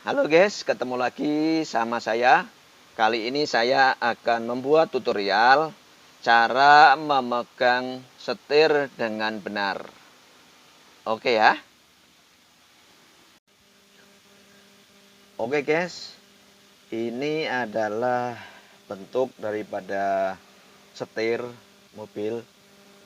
Halo guys, ketemu lagi sama saya. Kali ini saya akan membuat tutorial cara memegang setir dengan benar. Oke ya. Oke guys, ini adalah bentuk daripada setir mobil.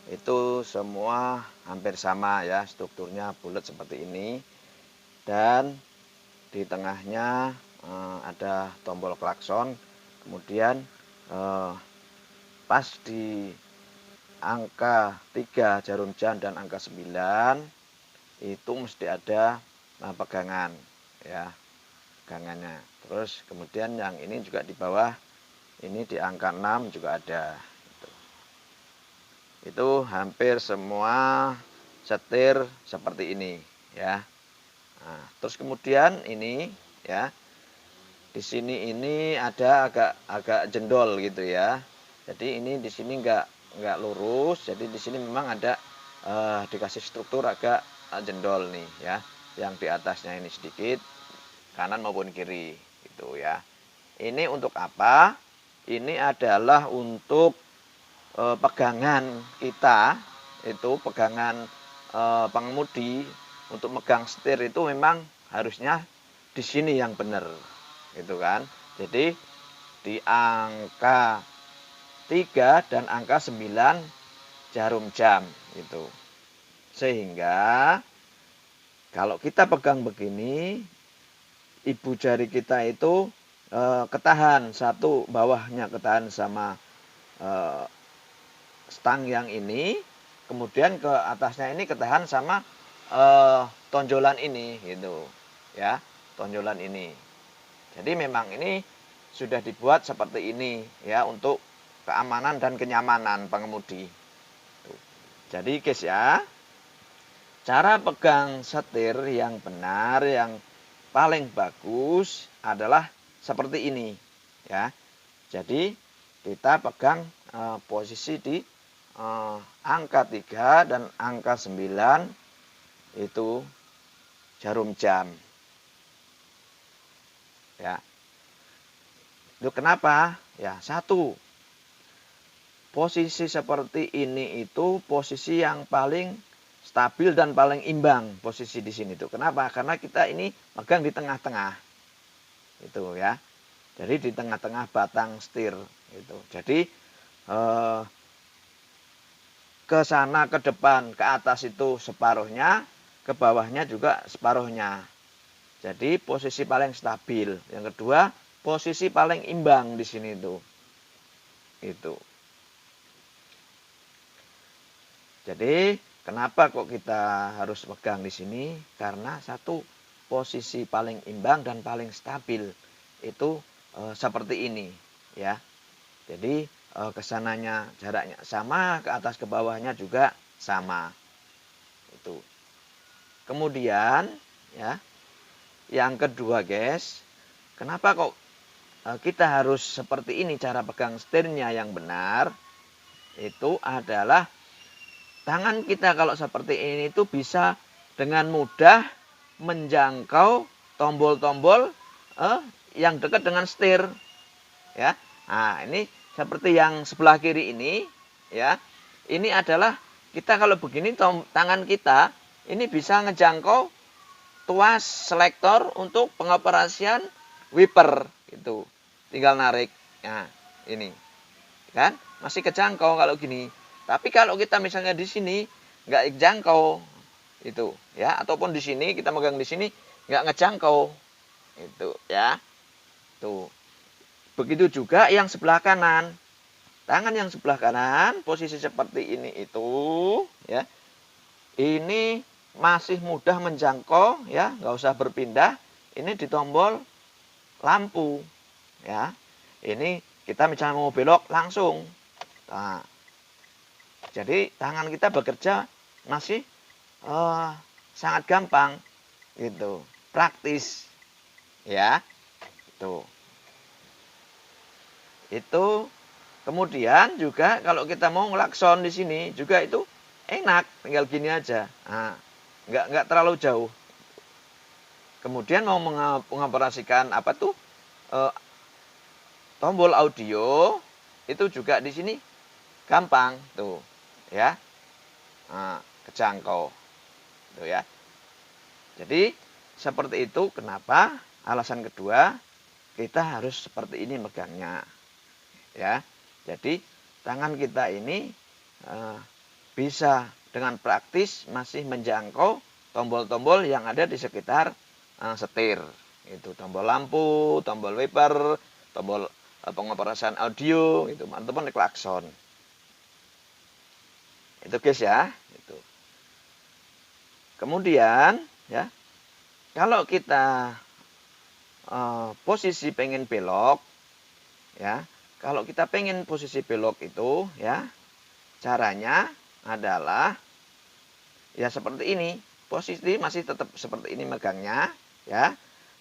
Itu semua hampir sama ya, strukturnya bulat seperti ini. Dan di tengahnya ada tombol klakson. Kemudian pas di angka 3 jarum jam dan angka 9 itu mesti ada pegangan ya, pegangannya. Terus kemudian yang ini juga di bawah, ini di angka 6 juga ada. Itu hampir semua setir seperti ini ya. Nah, terus kemudian ini ya, di sini ini ada agak jendol gitu ya. Jadi ini di sini nggak lurus. Jadi di sini memang ada dikasih struktur agak jendol nih ya. Yang di atasnya ini sedikit kanan maupun kiri gitu ya. Ini untuk apa? Ini adalah untuk pegangan kita, itu pegangan pengemudi untuk megang setir itu memang harusnya di sini yang benar gitu kan. Jadi di angka 3 dan angka 9 jarum jam gitu. Sehingga kalau kita pegang begini, ibu jari kita itu ketahan, satu bawahnya ketahan sama stang yang ini, kemudian ke atasnya ini ketahan sama tonjolan ini gitu ya, tonjolan ini. Jadi memang ini sudah dibuat seperti ini ya untuk keamanan dan kenyamanan pengemudi. Jadi guys ya, cara pegang setir yang benar, yang paling bagus adalah seperti ini ya. Jadi kita pegang posisi di angka 3 dan angka 9 itu jarum jam. Ya. Itu kenapa? Ya, satu. Posisi seperti ini itu posisi yang paling stabil dan paling imbang posisi di sini tuh. Kenapa? Karena kita ini pegang di tengah-tengah. Itu ya. Jadi di tengah-tengah batang setir gitu. Jadi ke sana, ke depan, ke atas itu separuhnya, ke bawahnya juga separuhnya. Jadi posisi paling stabil. Yang kedua, posisi paling imbang di sini tuh. Itu. Jadi kenapa kok kita harus pegang di sini? Karena satu, posisi paling imbang dan paling stabil itu seperti ini ya. Jadi kesananya jaraknya sama, ke atas ke bawahnya juga sama. Itu. Kemudian ya, yang kedua guys, kenapa kok kita harus seperti ini cara pegang setirnya yang benar? Itu adalah tangan kita kalau seperti ini itu bisa dengan mudah menjangkau tombol-tombol yang dekat dengan setir ya. Nah, ini seperti yang sebelah kiri ini ya. Ini adalah kita kalau begini tangan kita ini bisa ngejangkau tuas selektor untuk pengoperasian wiper itu. Tinggal narik. Nah, ini. Kan? Masih kejangkau kalau gini. Tapi kalau kita misalnya di sini nggak jangkau itu ya, ataupun di sini kita megang di sini nggak ngejangkau itu ya. Tuh. Begitu juga yang sebelah kanan. Tangan yang sebelah kanan posisi seperti ini itu ya. Ini masih mudah menjangkau ya, nggak usah berpindah. Ini di tombol lampu ya. Ini kita misalnya mau belok langsung. Nah, jadi tangan kita bekerja masih sangat gampang gitu, praktis ya. Tuh. Itu kemudian juga kalau kita mau ngelakson di sini juga itu enak, tinggal gini aja. Nah, nggak terlalu jauh. kemudian mau mengoperasikan apa tuh tombol audio, itu juga di sini gampang tuh ya, kejangkau tuh ya. Jadi seperti itu. Kenapa? Alasan kedua, kita harus seperti ini megangnya ya. Jadi tangan kita ini bisa dengan praktis masih menjangkau tombol-tombol yang ada di sekitar setir. Itu tombol lampu, tombol wiper, tombol pengoperasian audio, itu ataupun klakson. Itu guys ya. Itu. Kemudian ya, kalau kita posisi pengen belok ya, kalau kita pengen posisi belok itu ya, caranya adalah ya seperti ini. Posisi masih tetap seperti ini megangnya ya,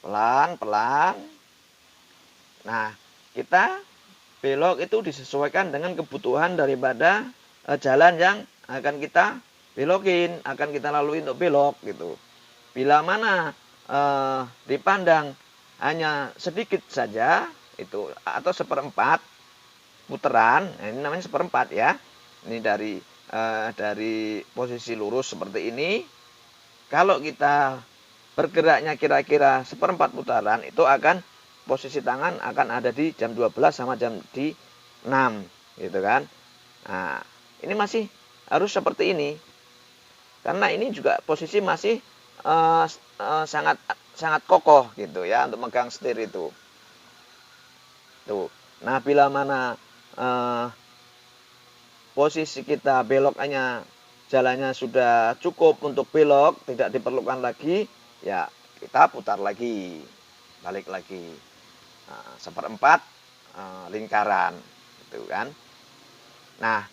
pelan-pelan. Nah, kita belok itu disesuaikan dengan kebutuhan daripada jalan yang akan kita belokin, akan kita lalui untuk belok gitu. Bila mana dipandang hanya sedikit saja itu atau seperempat putaran, nah ini namanya seperempat ya. Ini dari posisi lurus seperti ini. Kalau kita bergeraknya kira-kira seperempat putaran, itu akan posisi tangan akan ada di jam 12 sama jam di 6 gitu kan. Nah, ini masih harus seperti ini. Karena ini juga posisi masih sangat sangat kokoh gitu ya untuk megang setir itu. Tuh. Nah, bila mana posisi kita belok hanya jalannya sudah cukup untuk belok, tidak diperlukan lagi, ya kita putar lagi, balik lagi. Nah, seperempat lingkaran gitu kan. Nah,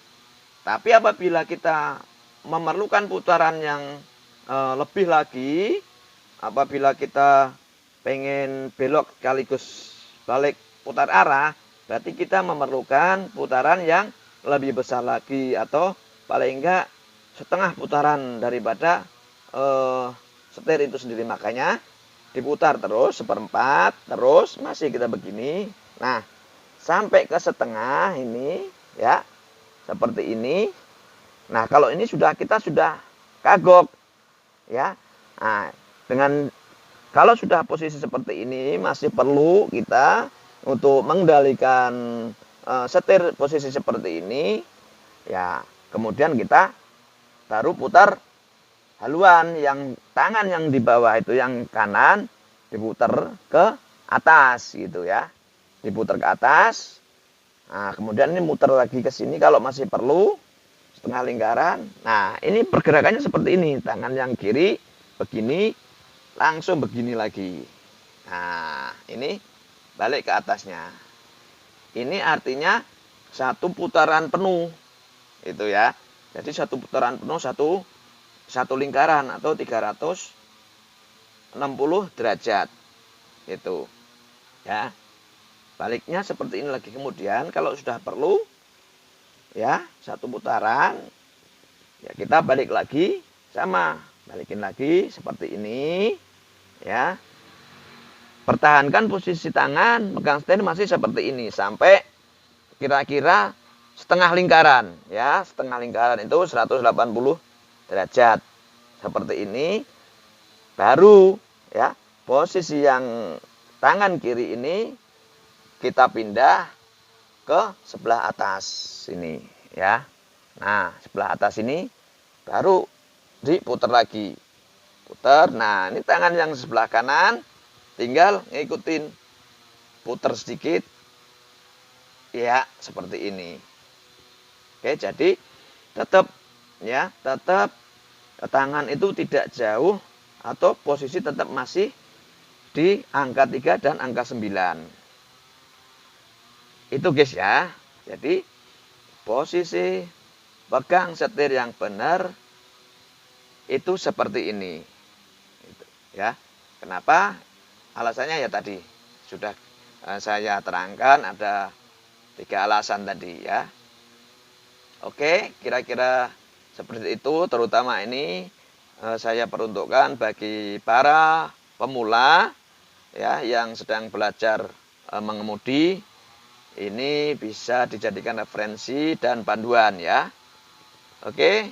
tapi apabila kita memerlukan putaran yang lebih lagi, apabila kita pengen belok sekaligus balik putar arah, berarti kita memerlukan putaran yang lebih besar lagi, atau paling enggak setengah putaran daripada setir itu sendiri. Makanya diputar terus seperempat, terus masih kita begini. Nah, sampai ke setengah ini ya, seperti ini. Nah, kalau ini kita sudah kagok ya. Nah, kalau sudah posisi seperti ini, masih perlu kita untuk mengendalikan setir posisi seperti ini ya. Kemudian kita baru putar haluan, yang tangan yang di bawah itu yang kanan diputar ke atas gitu ya. Diputar ke atas. Nah, kemudian ini muter lagi ke sini kalau masih perlu setengah lingkaran. Nah, ini pergerakannya seperti ini. Tangan yang kiri begini, langsung begini lagi. Nah, ini balik ke atasnya. Ini artinya satu putaran penuh. Itu ya. Jadi satu putaran penuh, satu lingkaran atau 360 derajat. Itu. Ya. Baliknya seperti ini lagi. Kemudian kalau sudah perlu ya, satu putaran ya, kita balik lagi, sama balikin lagi seperti ini ya. Pertahankan posisi tangan megang setir masih seperti ini sampai kira-kira setengah lingkaran ya. Setengah lingkaran itu 180 derajat seperti ini. Baru ya, posisi yang tangan kiri ini kita pindah ke sebelah atas ini ya. Nah, sebelah atas ini baru diputar lagi. Putar. Nah, ini tangan yang sebelah kanan tinggal ngikutin, putar sedikit ya, seperti ini. Oke, jadi tetap tangan itu tidak jauh, atau posisi tetap masih di angka 3 dan angka 9. Itu guys ya. Jadi posisi pegang setir yang benar itu seperti ini. Gitu, ya. Kenapa? Alasannya ya tadi sudah saya terangkan, ada 3 alasan tadi ya. Oke, kira-kira seperti itu. Terutama ini saya peruntukkan bagi para pemula ya yang sedang belajar mengemudi, ini bisa dijadikan referensi dan panduan ya. Oke,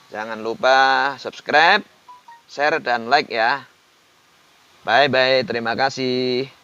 jangan lupa subscribe, share, dan like ya. Bye bye, terima kasih.